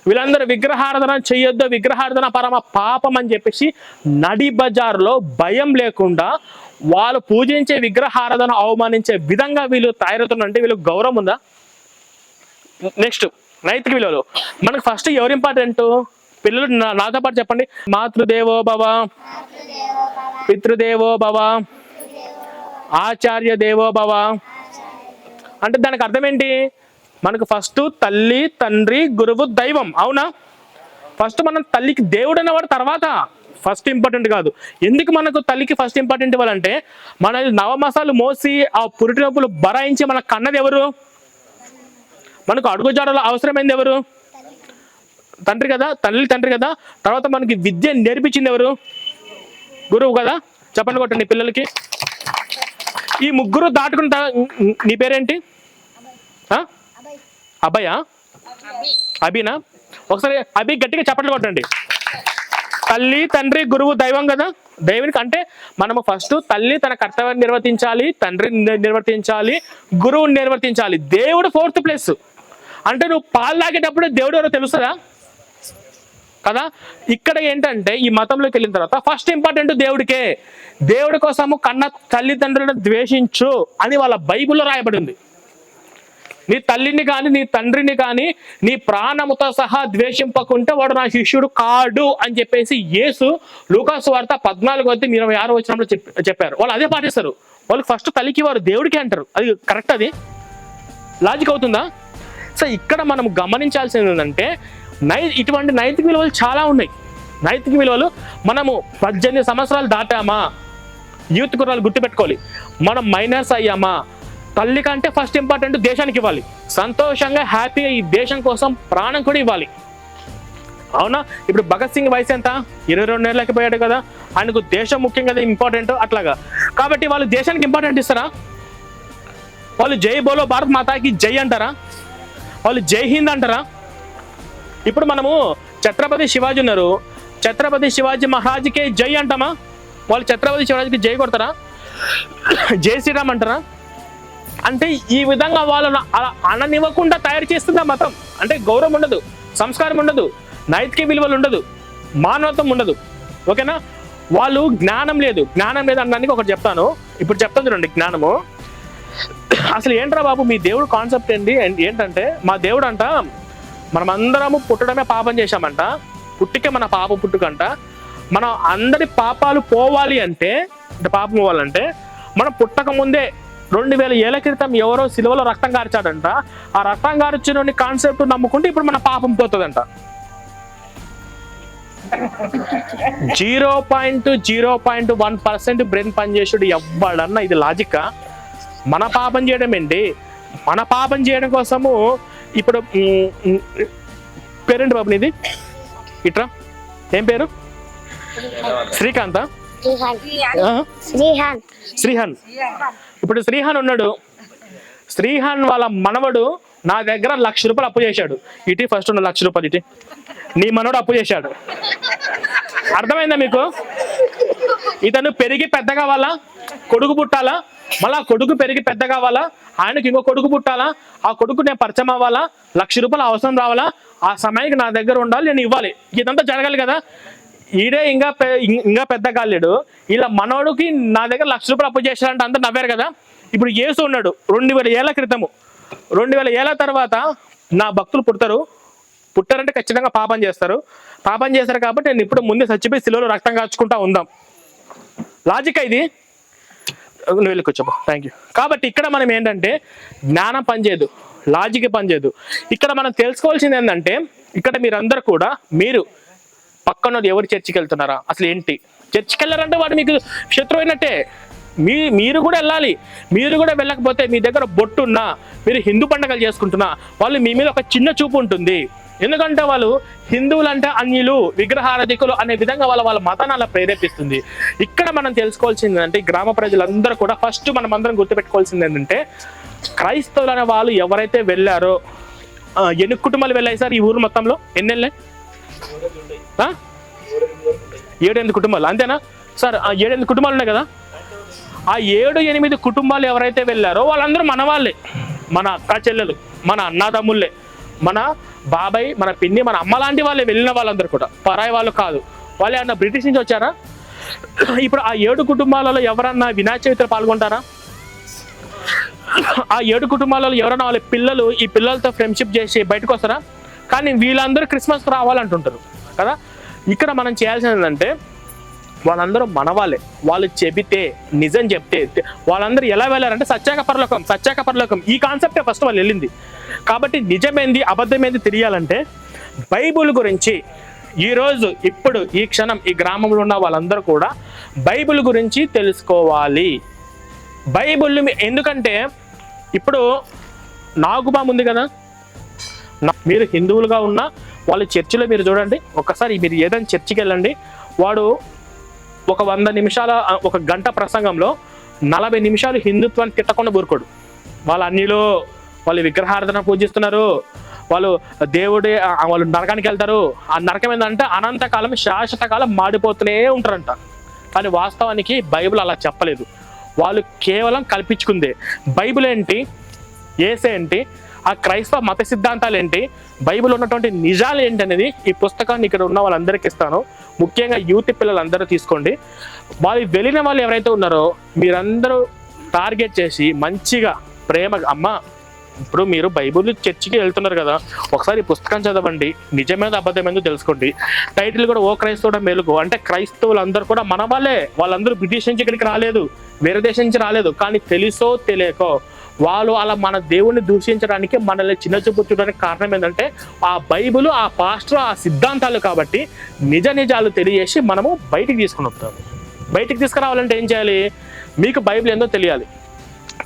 వీళ్ళందరూ విగ్రహారాధన చేయొద్దు, విగ్రహారాధన పరమ పాపం అని చెప్పేసి నడి బజార్లో భయం లేకుండా వాళ్ళు పూజించే విగ్రహారాధన అవమానించే విధంగా వీళ్ళు తయారవుతున్నారంటే వీళ్ళకి గౌరవం ఉందా? నెక్స్ట్, నైతిక విలువలు. మనకు ఫస్ట్ ఎవరు ఇంపార్టెంట్? పిల్లలు నాతో పాటు చెప్పండి. మాతృదేవో భవ, పితృదేవో భవ, ఆచార్య దేవో భవ. అంటే దానికి అర్థం ఏంటి? మనకు ఫస్ట్ తల్లి, తండ్రి, గురువు, దైవం. అవునా? ఫస్ట్ మనం తల్లికి దేవుడు అనేవాడు తర్వాత, ఫస్ట్ ఇంపార్టెంట్ కాదు. ఎందుకు మనకు తల్లికి ఫస్ట్ ఇంపార్టెంట్ ఇవ్వాలంటే మన 9 మాసాలు మోసి ఆ పురిటి నొప్పులు బరాయించి మనకు కన్నది ఎవరు? మనకు అడుగుజాడలో అవసరమైంది ఎవరు? తండ్రి కదా, తండ్రి కదా. తర్వాత మనకి విద్య నేర్పించింది ఎవరు? గురువు కదా. చెప్పండి కొట్టండి పిల్లలకి. ఈ ముగ్గురు దాటుకుంటా. నీ పేరేంటి? అభయా? అభినా? ఒకసారి అభి గట్టిగా చప్పట్లు కొట్టండి. తల్లి, తండ్రి, గురువు, దైవం కదా. దైవానికి అంటే మనము ఫస్ట్ తల్లి తన కర్తవ్యాన్ని నిర్వర్తించాలి, తండ్రిని నిర్వర్తించాలి, గురువుని నిర్వర్తించాలి. దేవుడు 4th ప్లేస్. అంటే నువ్వు పాలు తాగేటప్పుడు దేవుడు ఎవరో తెలుస్తుందా కదా. ఇక్కడ ఏంటంటే ఈ మతంలోకి వెళ్ళిన తర్వాత ఫస్ట్ ఇంపార్టెంట్ దేవుడికే. దేవుడి కోసము కన్న తల్లిదండ్రులను ద్వేషించు అని వాళ్ళ బైబిల్లో రాయబడి ఉంది. నీ తల్లిని కానీ నీ తండ్రిని కానీ నీ ప్రాణముతో సహా ద్వేషింపకుంటే వాడు నా శిష్యుడు కాడు అని చెప్పేసి యేసు లూకాసు వార్త 14:26 వచనంలో చెప్పారు. వాళ్ళు అదే పాటిస్తారు. వాళ్ళు ఫస్ట్ తల్లికి వారు దేవుడికి అంటారు. అది కరెక్ట్? అది లాజిక్ అవుతుందా? సో ఇక్కడ మనం గమనించాల్సింది ఏంటంటే ఇటువంటి నైతిక విలువలు చాలా ఉన్నాయి. నైతిక విలువలు మనము 18 సంవత్సరాలు దాటామా, యూత్ కుర్రాలు గుర్తుపెట్టుకోవాలి, మనం మైనర్స్ అయ్యామా, తల్లి కంటే ఫస్ట్ ఇంపార్టెంట్ దేశానికి ఇవ్వాలి. సంతోషంగా హ్యాపీగా ఈ దేశం కోసం ప్రాణం కూడా ఇవ్వాలి. అవునా? ఇప్పుడు భగత్ సింగ్ వయసు ఎంత? 22 ఏళ్ళకి పోయాడు కదా. ఆయనకు దేశం ముఖ్యం కదా, ఇంపార్టెంట్ అట్లాగా. కాబట్టి వాళ్ళు దేశానికి ఇంపార్టెంట్ ఇస్తారా? వాళ్ళు జై బోలో భారత్ మాతాకి జై అంటారా? వాళ్ళు జై హింద్ అంటారా? ఇప్పుడు మనము ఛత్రపతి శివాజీ ఉన్నారు, ఛత్రపతి శివాజీ మహారాజ్కి జై అంటామా? వాళ్ళు ఛత్రపతి శివాజీకి జై కొడతారా? జై శ్రీరామ్ అంటారా? అంటే ఈ విధంగా వాళ్ళను అననివ్వకుండా తయారు చేస్తుంది ఆ మతం. అంటే గౌరవం ఉండదు, సంస్కారం ఉండదు, నైతిక విలువలు ఉండదు, మానవత్వం ఉండదు. ఓకేనా? వాళ్ళు జ్ఞానం లేదు అనడానికి ఒకటి చెప్తాను, ఇప్పుడు చెప్తాను చూడండి. జ్ఞానము అసలు ఏంట్రా బాబు, మీ దేవుడు కాన్సెప్ట్ ఏంటంటే, మా దేవుడు అంట మనం అందరము పుట్టడమే పాపం చేశామంట, పుట్టికే మన పాప పుట్టుకంట. మనం అందరి పాపాలు పోవాలి అంటే పాపం పోవాలంటే మనం పుట్టక ముందే 2000 ఏళ్ల క్రితం ఎవరో సిలువలో రక్తం కార్చాడంట. ఆ రక్తం కార్చిన కాన్సెప్ట్ నమ్ముకుంటే ఇప్పుడు మన పాపం పోతుందంట. 0.01% బ్రెయిన్ పనిచేసాడు ఎవ్వడన్నా. ఇది లాజిక్. మన పాపం చేయడం ఏంటి? మన పాపం చేయడం కోసము ఇప్పుడు పేరేంటి బాబు నీది? ఇట్రా, ఏం పేరు? శ్రీకాంత్. శ్రీహాన్. ఇప్పుడు శ్రీహాన్ ఉన్నాడు. శ్రీహాన్ వాళ్ళ మనవడు నా దగ్గర 1,00,000 రూపాయలు అప్పు చేశాడు. ఇటీ ఫస్ట్ ఉన్న 1,00,000 రూపాయలు ఇటీ. నీ మనవడు అప్పు చేశాడు. అర్థమైందా మీకు? ఇతను పెరిగి పెద్ద కావాలా, కొడుకు పుట్టాలా, మళ్ళా కొడుకు పెరిగి పెద్ద కావాలా, ఆయనకి ఇంకో కొడుకు పుట్టాలా, ఆ కొడుకు నేను పరిచయం అవ్వాలా, 1,00,000 రూపాయలు అవసరం రావాలా, ఆ సమయానికి నా దగ్గర ఉండాలి, నేను ఇవ్వాలి. ఇదంతా జరగాలి కదా. ఈడే ఇంకా పెద్ద కాలేడు. ఇలా మనోడికి నా దగ్గర 1,00,000 రూపాయలు అప్పు చేశాడంటే అంతా నవ్వారు కదా. ఇప్పుడు యేసు ఉన్నాడు 2000 ఏళ్ల క్రితము. 2000 ఏళ్ల తర్వాత నా భక్తులు పుట్టారంటే ఖచ్చితంగా పాపం చేస్తారు కాబట్టి నేను ఇప్పుడు ముందే చచ్చిపోయి సిలువలో రక్తం కాచుకుంటా ఉందాం. లాజిక్ ఇది. నువ్వు వెళ్ళి కూర్చోబో. Thank you. కాబట్టి ఇక్కడ మనం ఏంటంటే జ్ఞానం పనిచేయదు, లాజిక్ పనిచేయదు. ఇక్కడ మనం తెలుసుకోవాల్సింది ఏంటంటే, ఇక్కడ మీరందరూ కూడా మీరు పక్కన ఎవరు చర్చికి వెళ్తున్నారా, అసలు ఏంటి? చర్చికి వెళ్ళారంటే వాడు మీకు శత్రువు అయినట్టే. మీరు కూడా వెళ్ళాలి. మీరు కూడా వెళ్ళకపోతే మీ దగ్గర బొట్టున్నా, మీరు హిందూ పండుగలు చేసుకుంటున్నా, వాళ్ళు మీ మీద ఒక చిన్న చూపు ఉంటుంది. ఎందుకంటే వాళ్ళు హిందువులు అంటే అన్యులు, విగ్రహారాధికులు అనే విధంగా వాళ్ళ మతాన్ని అలా ప్రేరేపిస్తుంది. ఇక్కడ మనం తెలుసుకోవాల్సింది ఏంటంటే, గ్రామ ప్రజలందరూ కూడా ఫస్ట్ మనం అందరం గుర్తుపెట్టుకోవాల్సింది ఏంటంటే, క్రైస్తవులు అనే వాళ్ళు ఎవరైతే వెళ్ళారో, ఎన్ని కుటుంబాలు వెళ్ళాయి సార్ ఈ ఊరు మొత్తంలో? ఎన్ని వెళ్ళాయి? 7-8 కుటుంబాలు అంతేనా సార్? 7-8 కుటుంబాలు ఉన్నాయి కదా. ఆ 7-8 కుటుంబాలు ఎవరైతే వెళ్ళారో వాళ్ళందరూ మన వాళ్ళే, మన అక్క చెల్లెలు, మన అన్నదమ్ముళ్ళే, మన బాబాయ్, మన పిన్ని, మన అమ్మ లాంటి వాళ్ళే. వెళ్ళిన వాళ్ళందరూ కూడా పరాయి వాళ్ళు కాదు. వాళ్ళు ఏమన్నా బ్రిటిష్ నుంచి వచ్చారా? ఇప్పుడు ఆ 7 కుటుంబాలలో ఎవరన్నా వినాయక చవితిలో పాల్గొంటారా? ఆ 7 కుటుంబాలలో ఎవరన్నా వాళ్ళ పిల్లలు ఈ పిల్లలతో ఫ్రెండ్షిప్ చేసి బయటకు వస్తారా? కానీ వీళ్ళందరూ క్రిస్మస్కి రావాలంటుంటారు కదా. ఇక్కడ మనం చేయాల్సింది ఏంటంటే, వాళ్ళందరూ మన వాళ్ళే. వాళ్ళు చెబితే, నిజం చెప్తే, వాళ్ళందరూ ఎలా వెళ్ళారంటే సత్యాక పరలోకం ఈ కాన్సెప్టే ఫస్ట్ వాళ్ళు వెళ్ళింది. కాబట్టి నిజమేంది అబద్ధమేంది తెలియాలంటే బైబుల్ గురించి ఈరోజు ఇప్పుడు ఈ క్షణం ఈ గ్రామంలో ఉన్న వాళ్ళందరూ కూడా బైబిల్ గురించి తెలుసుకోవాలి. బైబిల్ ఎందుకంటే ఇప్పుడు నాగుపాము ఉంది కదా, మీరు హిందువులుగా ఉన్న వాళ్ళు చర్చిలో మీరు చూడండి, ఒకసారి మీరు ఏదైనా చర్చికి వెళ్ళండి, వాడు ఒక 100 నిమిషాల ఒక గంట ప్రసంగంలో 40 నిమిషాలు హిందుత్వాన్ని తిట్టకుండా ఊరుకోడు. వాళ్ళు అన్నిలో వాళ్ళు విగ్రహారాధన పూజిస్తున్నారు, వాళ్ళు వాళ్ళు నరకానికి వెళ్తారు. ఆ నరకం ఏంటంటే అనంతకాలం శాశ్వత కాలం మాడిపోతూనే ఉంటారంట. కానీ వాస్తవానికి బైబిల్ అలా చెప్పలేదు. వాళ్ళు కేవలం కల్పించుకుందే. బైబిల్ ఏంటి, యేసు ఏంటి, ఆ క్రైస్తవ మత సిద్ధాంతాలు ఏంటి, బైబిల్ ఉన్నటువంటి నిజాలు ఏంటి అనేది ఈ పుస్తకాన్ని ఇక్కడ ఉన్న వాళ్ళందరికీ ఇస్తాను. ముఖ్యంగా యూత్ పిల్లలందరూ తీసుకోండి. వాళ్ళు వెళ్ళిన వాళ్ళు ఎవరైతే ఉన్నారో మీరందరూ టార్గెట్ చేసి మంచిగా ప్రేమగా, అమ్మ ఇప్పుడు మీరు బైబిల్ చర్చికి వెళ్తున్నారు కదా, ఒకసారి ఈ పుస్తకం చదవండి, నిజమేదో అబద్ధమేదో తెలుసుకోండి. టైటిల్ కూడా ఓ క్రైస్తవుడ మేలుకో అంటే క్రైస్తవులందరూ కూడా మన వాళ్ళే. వాళ్ళందరూ బ్రిటిష్ నుంచి ఇక్కడికి రాలేదు, వేరే దేశం నుంచి రాలేదు. కానీ తెలుసో తెలియకో వాళ్ళు అలా మన దేవుణ్ణి దూషించడానికి, మనల్ని చిన్న చూపుచ్చడానికి కారణం ఏంటంటే ఆ బైబిల్, ఆ పాస్టర్, ఆ సిద్ధాంతాలు. కాబట్టి నిజాలు తెలియజేసి మనము బయటికి తీసుకుని వస్తాము. బయటికి తీసుకురావాలంటే ఏం చేయాలి? మీకు బైబిల్ ఏందో తెలియాలి.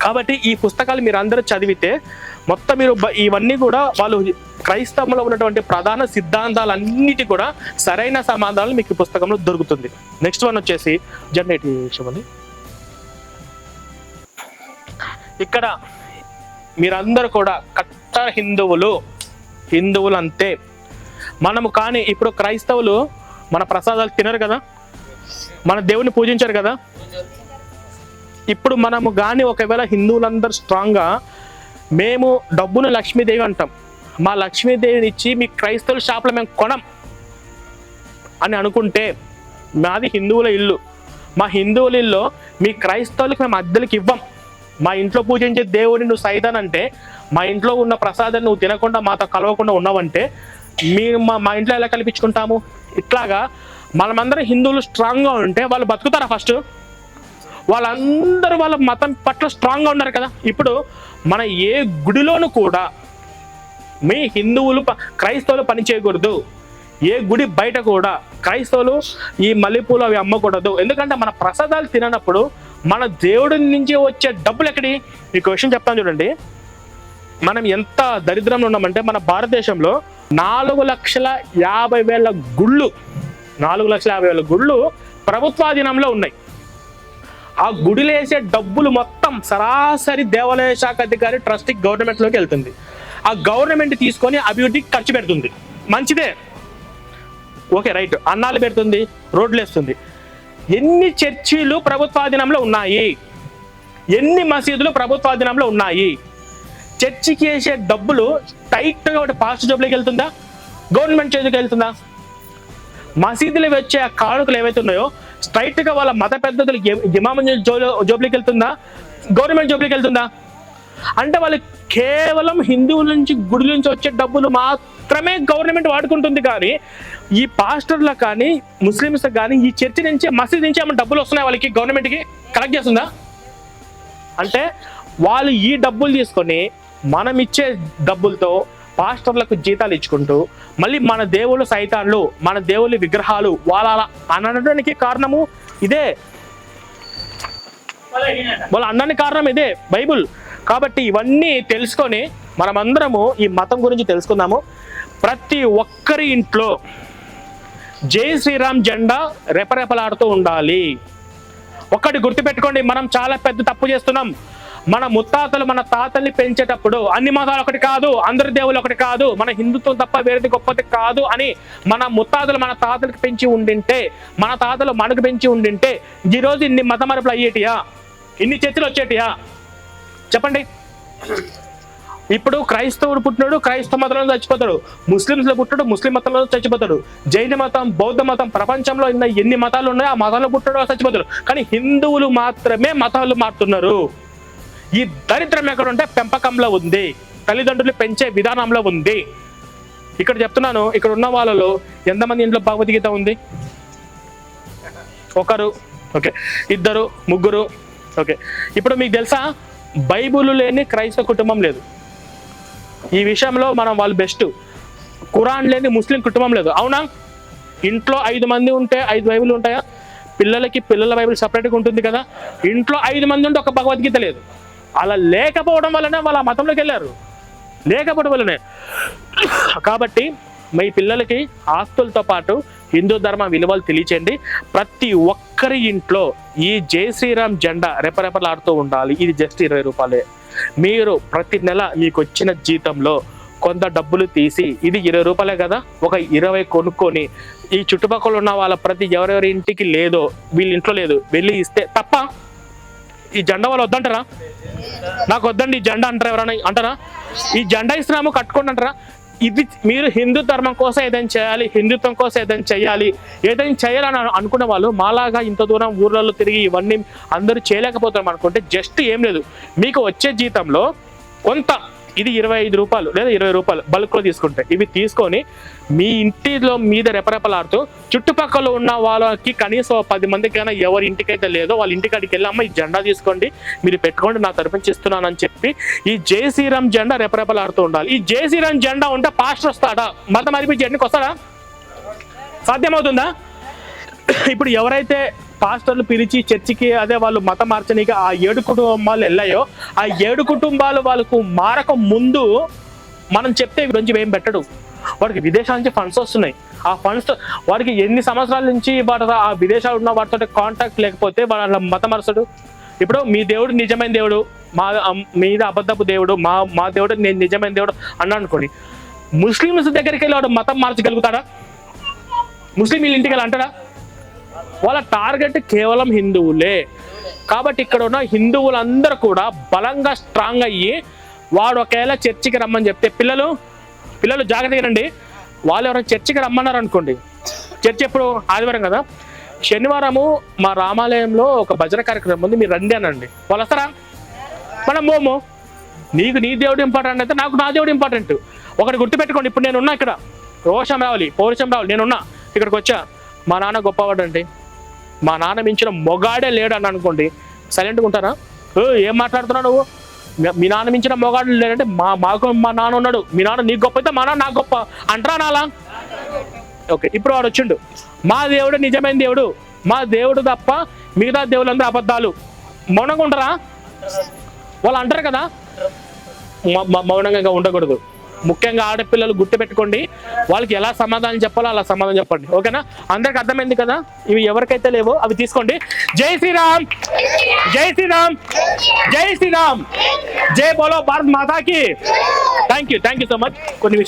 కాబట్టి ఈ పుస్తకాలు మీరు అందరూ చదివితే మొత్తం మీరు ఇవన్నీ కూడా వాళ్ళు క్రైస్తవంలో ఉన్నటువంటి ప్రధాన సిద్ధాంతాలన్నిటి కూడా సరైన సమాధానాలు మీకు ఈ పుస్తకంలో దొరుకుతుంది. నెక్స్ట్ వన్ వచ్చేసి జనరేటివ్ అని. ఇక్కడ మీరందరూ కూడా కట్టర్ హిందువులు అంతే. మనము కానీ ఇప్పుడు క్రైస్తవులు మన ప్రసాదాలు తినరు కదా, మన దేవుని పూజించారు కదా. ఇప్పుడు మనము కానీ ఒకవేళ హిందువులందరూ స్ట్రాంగ్గా మేము డబ్బును లక్ష్మీదేవి అంటాం, మా లక్ష్మీదేవిని ఇచ్చి మీ క్రైస్తవుల షాప్లో మేము కొనం అని అనుకుంటే, మాది హిందువుల ఇల్లు, మా హిందువుల ఇల్లు మీ క్రైస్తవులకు మేము అద్దెలకు ఇవ్వం, మా ఇంట్లో పూజించే దేవుడిని నువ్వు సైతాన్ అంటే, మా ఇంట్లో ఉన్న ప్రసాదాన్ని నువ్వు తినకుండా మాతో కలవకుండా ఉన్నావంటే మేము మా ఇంట్లో ఎలా కల్పించుకుంటాము? ఇట్లాగా మనమందరం హిందువులు స్ట్రాంగ్గా ఉంటే వాళ్ళు బతుకుతారా? ఫస్ట్ వాళ్ళందరూ వాళ్ళ మతం పట్ల స్ట్రాంగ్గా ఉన్నారు కదా. ఇప్పుడు మన ఏ గుడిలోనూ కూడా మీ హిందువులు క్రైస్తవులు పని చేయకూడదు, ఏ గుడి బయట కూడా క్రైస్తవులు ఈ మల్లెపూలు అవి అమ్మకూడదు. ఎందుకంటే మన ప్రసాదాలు తిననప్పుడు మన దేవుడి నుంచి వచ్చే డబ్బులు ఎక్కడి? మీకు విషయం చెప్తాను చూడండి. మనం ఎంత దరిద్రంలో ఉన్నామంటే మన భారతదేశంలో 4,50,000 గుళ్ళు 4,50,000 గుళ్ళు ప్రభుత్వాధీనంలో ఉన్నాయి. ఆ గుడిలో వేసే డబ్బులు మొత్తం సరాసరి దేవాలయ శాఖ అధికారి ట్రస్టీ గవర్నమెంట్లోకి వెళ్తుంది. ఆ గవర్నమెంట్ తీసుకొని అభివృద్ధికి ఖర్చు పెడుతుంది, మంచిదే, ఓకే రైట్. అన్నాలు పెడుతుంది, రోడ్లు వేస్తుంది. ఎన్ని చర్చిలు ప్రభుత్వాధీనంలో ఉన్నాయి? ఎన్ని మసీదులు ప్రభుత్వాధీనంలో ఉన్నాయి? చర్చికి వేసే డబ్బులు టైట్గా ఒకటి పాస్టర్ జోబులోకి వెళ్తుందా, గవర్నమెంట్ చేతికి వెళ్తుందా? మసీదులు వచ్చే ఆ కానుకలు ఏవైతే ఉన్నాయో స్ట్రైట్గా వాళ్ళ మత పెద్దలు ఇమాము జోబులోకి వెళ్తుందా, గవర్నమెంట్ జోబులోకి వెళ్తుందా? అంటే వాళ్ళు కేవలం హిందువుల నుంచి గుడి నుంచి వచ్చే డబ్బులు మాత్రమే గవర్నమెంట్ వాడుకుంటుంది. కానీ ఈ పాస్టర్లకు కానీ ముస్లిమ్స్ కానీ ఈ చర్చి నుంచి మసీద్ నుంచి ఏమైనా డబ్బులు వస్తున్నాయి వాళ్ళకి, గవర్నమెంట్కి కలెక్ట్ చేస్తుందా? అంటే వాళ్ళు ఈ డబ్బులు తీసుకొని మనం ఇచ్చే డబ్బులతో పాస్టర్లకు జీతాలు ఇచ్చుకుంటూ మళ్ళీ మన దేవుళ్ళు సైతాన్లు, మన దేవుళ్ళ విగ్రహాలు వాళ్ళ అనడానికి కారణము ఇదే, వాళ్ళ అనడానికి కారణం ఇదే బైబుల్. కాబట్టి ఇవన్నీ తెలుసుకొని మనమందరము ఈ మతం గురించి తెలుసుకుందాము. ప్రతి ఒక్కరి ఇంట్లో జై శ్రీరామ్ జెండా రెపరెపలాడుతూ ఉండాలి. ఒక్కటి గుర్తుపెట్టుకోండి, మనం చాలా పెద్ద తప్పు చేస్తున్నాం. మన ముత్తాతలు మన తాతల్ని పెంచేటప్పుడు అన్ని మతాలు ఒకటి కాదు, అందరి దేవులు ఒకటి కాదు, మన హిందుత్వం తప్ప వేరేది గొప్పది కాదు అని మన ముత్తాతలు మన తాతలకు పెంచి ఉండింటే, మన తాతలు మనకు పెంచి ఉండింటే ఈరోజు ఇన్ని మత మార్పులు అయ్యేటియా, ఇన్ని చర్చలు వచ్చేటియా? చెప్పండి. ఇప్పుడు క్రైస్తవుడు పుట్టినాడు, క్రైస్తవ మతంలో చచ్చిపోతాడు, ముస్లింస్లో పుట్టాడు, ముస్లిం మతంలో చచ్చిపోతాడు, జైన మతం, బౌద్ధ మతం, ప్రపంచంలో ఉన్న ఎన్ని మతాలు ఉన్నాయో ఆ మతంలో పుట్టాడు, చచ్చిపోతాడు. కానీ హిందువులు మాత్రమే మతాలు మారుతున్నారు. ఈ దరిద్రం ఎక్కడ ఉంటే పెంపకంలో ఉంది, తల్లిదండ్రులు పెంచే విధానంలో ఉంది. ఇక్కడ చెప్తున్నాను, ఇక్కడ ఉన్న వాళ్ళలో ఎంతమంది ఇంట్లో భగవద్గీత ఉంది? ఒకరు, ఓకే, ఇద్దరు, ముగ్గురు, ఓకే. ఇప్పుడు మీకు తెలుసా బైబుల్ లేని క్రైస్తవ కుటుంబం లేదు. ఈ విషయంలో మనం వాళ్ళు బెస్ట్. ఖురాన్ లేని ముస్లిం కుటుంబం లేదు, అవునా? ఇంట్లో 5 మంది ఉంటే 5 బైబుల్ ఉంటాయా? పిల్లలకి పిల్లల బైబిల్ సపరేట్గా ఉంటుంది కదా. ఇంట్లో 5 మంది ఉంటే ఒక భగవద్గీత లేదు. అలా లేకపోవడం వల్లనే వాళ్ళ మతంలోకి వెళ్ళారు, లేకపోవడం వల్లనే. కాబట్టి మీ పిల్లలకి ఆస్తులతో పాటు హిందూ ధర్మ విలువలు తెలియచేయండి. ప్రతి ఒక్కరి ఇంట్లో ఈ జై శ్రీరామ్ జెండా రెపరెపలాడుతూ ఉండాలి. ఇది జస్ట్ 20 రూపాయలే. మీరు ప్రతి నెల మీకు వచ్చిన జీతంలో కొంత డబ్బులు తీసి, ఇది 20 రూపాయలే కదా, ఒక 20 కొనుక్కొని ఈ చుట్టుపక్కల ఉన్న వాళ్ళ ప్రతి ఎవరెవరి ఇంటికి లేదో, వీళ్ళ ఇంట్లో లేదు, వెళ్ళి ఇస్తే తప్ప ఈ జెండా వాళ్ళు వద్దంటారా? నాకు వద్దండి ఈ జెండా అంటారా? ఎవరైనా అంటారా? ఈ జెండా ఇస్తున్నాము కట్టుకోండి అంటారా? ఇది మీరు హిందూ ధర్మం కోసం ఏదైనా చేయాలి, హిందుత్వం కోసం ఏదైనా చేయాలని అనుకున్న వాళ్ళు మాలాగా ఇంత దూరం ఊర్లలో తిరిగి ఇవన్నీ అందరూ చేయలేకపోతాం అనుకుంటే జస్ట్ ఏం లేదు, మీకు వచ్చే జీతంలో కొంత, ఇది 25 రూపాయలు లేదా 20 రూపాయలు బల్క్లో తీసుకుంటే, ఇవి తీసుకొని మీ ఇంటిలో మీద రెపరెపలాడుతూ చుట్టుపక్కల ఉన్న వాళ్ళకి కనీసం 10 మందికైనా ఎవరి ఇంటికైతే లేదో వాళ్ళ ఇంటికాడికి వెళ్ళి అమ్మ ఈ జెండా తీసుకోండి, మీరు పెట్టుకోండి, నా తరపున ఇస్తున్నానని చెప్పి ఈ జై శ్రీరామ్ జెండా రెపరెపలాడుతూ ఉండాలి. ఈ జై శ్రీరామ్ జెండా ఉంటే పాస్టర్ వస్తాడా? మతం మార్పి జెండాకి వస్తాడా? సాధ్యమవుతుందా? ఇప్పుడు ఎవరైతే పాస్టర్లు పిలిచి చర్చికి అదే వాళ్ళు మతం మార్చనీకి ఆ 7 కుటుంబాలు వెళ్ళాయో, ఆ 7 కుటుంబాలు వాళ్ళకు మారక ముందు మనం చెప్తే గురించి ఏం పెట్టడు. వాడికి విదేశాల నుంచి ఫండ్స్ వస్తున్నాయి. ఆ ఫండ్స్ వాడికి ఎన్ని సంవత్సరాల నుంచి వాడు ఆ విదేశాలు ఉన్న వాటితో కాంటాక్ట్ లేకపోతే వాళ్ళ మతం మార్చడు. ఇప్పుడు మీ దేవుడు నిజమైన దేవుడు, మీద అబద్ధపు దేవుడు, మా దేవుడు నేను నిజమైన దేవుడు అన్నా అనుకోండి, ముస్లిమ్స్ దగ్గరికి వెళ్ళి వాడు మతం మార్చగలుగుతాడా? ముస్లిం వీళ్ళ ఇంటికి వెళ్ళి అంటాడా? వాళ్ళ టార్గెట్ కేవలం హిందువులే. కాబట్టి ఇక్కడ ఉన్న హిందువులందరూ కూడా బలంగా స్ట్రాంగ్ అయ్యి వాడు ఒకవేళ చర్చికి రమ్మని చెప్తే పిల్లలు జాగ్రత్తగా రండి. వాళ్ళు ఎవరైనా చర్చికి రమ్మన్నారు అనుకోండి, చర్చ్ ఎప్పుడు ఆదివారం కదా, శనివారము మా రామాలయంలో ఒక భజన కార్యక్రమం ఉంది, మీరు రండి అనండి. వాళ్ళు వస్తారా? మనం మోమో, నీకు నీ దేవుడు ఇంపార్టెంట్ అయితే నాకు నా దేవుడు ఇంపార్టెంట్. ఒకటి గుర్తుపెట్టుకోండి, ఇప్పుడు నేనున్నా ఇక్కడ, రోషం రావాలి, పౌరుషం రావాలి, నేనున్నా ఇక్కడికి వచ్చా, మా నాన్న గొప్పవాడు అండి, మా నాన్న మించిన మొగాడే లేడు అని అనుకోండి, సైలెంట్గా ఉంటారా? ఏం మాట్లాడుతున్నావు నువ్వు? మీ నాన్న మించిన మొగాడు లేదంటే మాకు మా నాన్న ఉన్నాడు, మీ నాన్న నీకు గొప్ప అయితే మా నాన్న నాకు గొప్ప అంటారా నాలా? ఓకే, ఇప్పుడు వాడు వచ్చిండు, మా దేవుడు నిజమైన దేవుడు, మా దేవుడు తప్ప మిగతా దేవుళ్ళందరూ అబద్ధాలు, మౌనంగా ఉంటారా? వాళ్ళు అంటారు కదా, మౌనంగా ఉండకూడదు. ముఖ్యంగా ఆడపిల్లలు గుర్తుపెట్టుకోండి, వాళ్ళకి ఎలా సమాధానం చెప్పాలో అలా సమాధానం చెప్పండి. ఓకేనా? అందరికి అర్థమైంది కదా? ఇవి ఎవరికైతే లేవో అవి తీసుకోండి. జై శ్రీరామ్, జై శ్రీరామ్, జై శ్రీరామ్, జై బోలో భారత్ మాతాకి. Thank you so much. కొన్ని విషయాలు